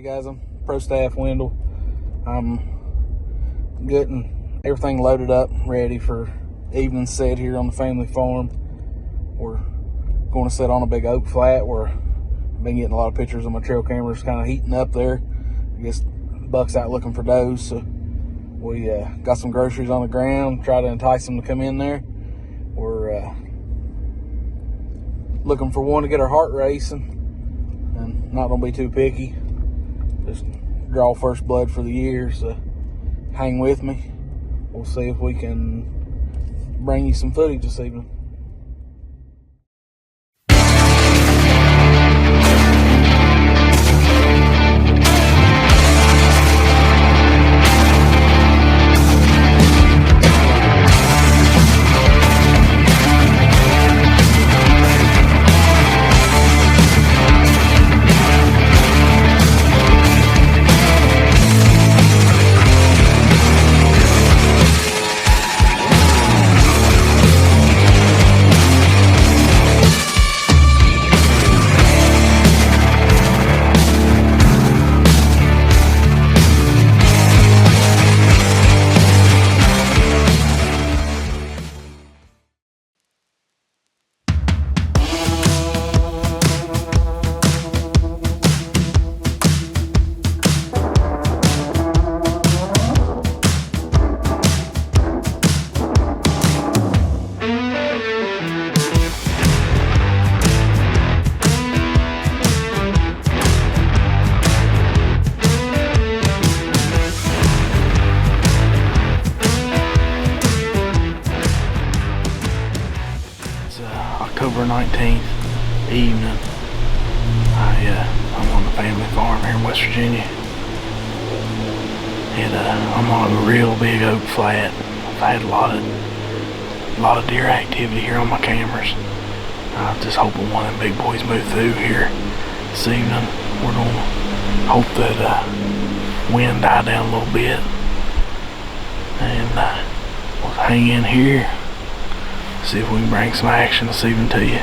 guys, I'm Pro Staff Wendell. I'm getting everything loaded up, ready for evening set here on the family farm. We're going to set on a big oak flat where I've been getting a lot of pictures on my trail cameras kind of heating up there. I guess buck's out looking for does, so we got some groceries on the ground, try to entice them to come in there. We're looking for one to get our heart racing and not gonna be too picky. Just draw first blood for the year, so hang with me. We'll see if we can bring you some footage this evening. October 19th evening. I'm on the family farm here in West Virginia, and I'm on a real big oak flat. I've had a lot of deer activity here on my cameras. I'm just hoping one of them big boys move through here this evening. We're gonna hope that wind die down a little bit, and we'll hang in here. See if we can bring some action this evening to you.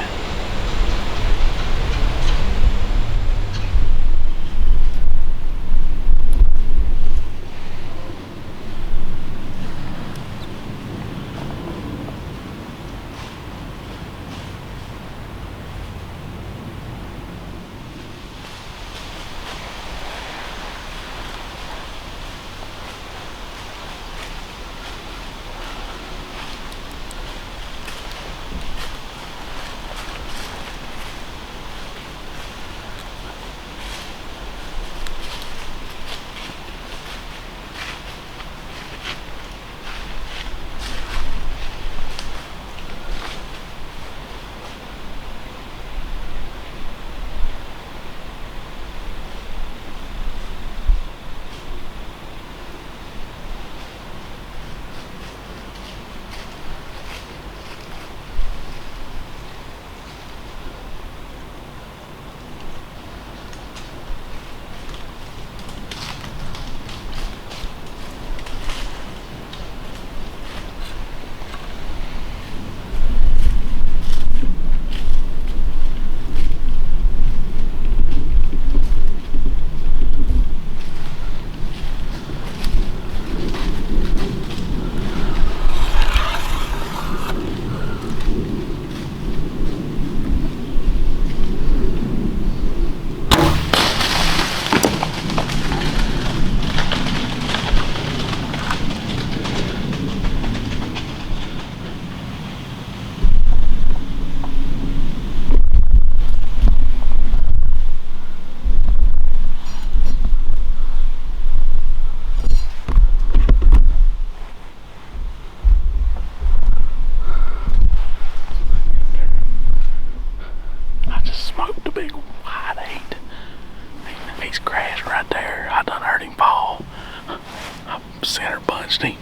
Center bunched him.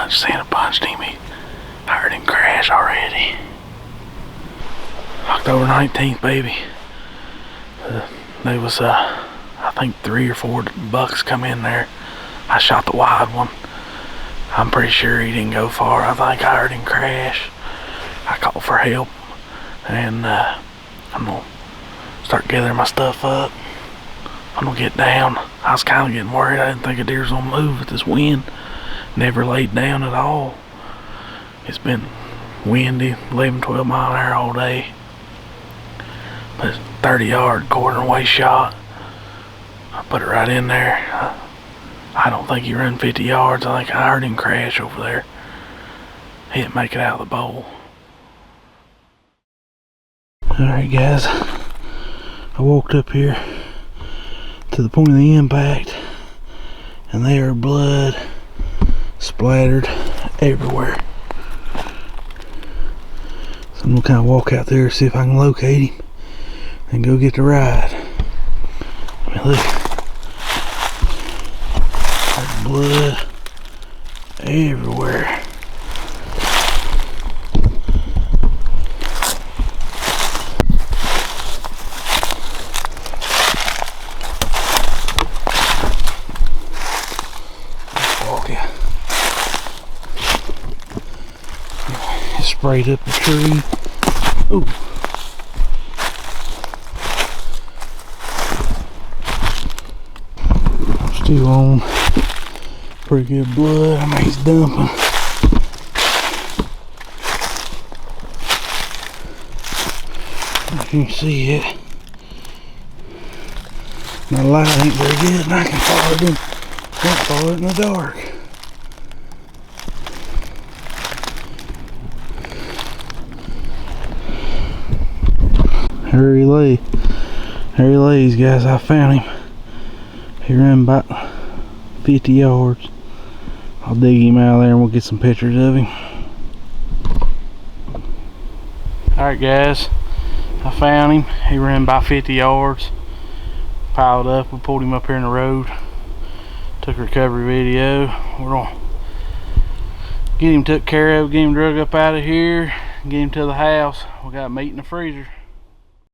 Center bunched him. I heard him crash already. October 19th, baby. There was I think 3 or 4 bucks come in there I shot the wide one. I'm pretty sure he didn't go far. I think I heard him crash. I called for help, and I'm gonna start gathering my stuff up. I'm gonna get down. I was kind of getting worried. I didn't think a deer's gonna move with this wind. Never laid down at all. It's been windy, 11, 12 mile an hour all day. But 30-yard quarter way shot. I put it right in there. I don't think he ran 50 yards. I think I heard him crash over there. He didn't make it out of the bowl. Alright guys, I walked up here to the point of the impact, and there are blood splattered everywhere. So I'm gonna kind of walk out there, see if I can locate him and go get the ride. I mean, look, there's blood everywhere. Sprayed up the tree. Ooh. I'm still on pretty good blood. I mean, he's dumping. You can see it. My light ain't very good, and I can follow it in the dark. There he lays, guys. I found him. He ran about 50 yards. I'll dig him out of there and we'll get some pictures of him. Alright guys, I found him. He ran about 50 yards. Piled up. We pulled him up here in the road. Took a recovery video. We're gonna get him took care of, get him drug up out of here, get him to the house. We got meat in the freezer.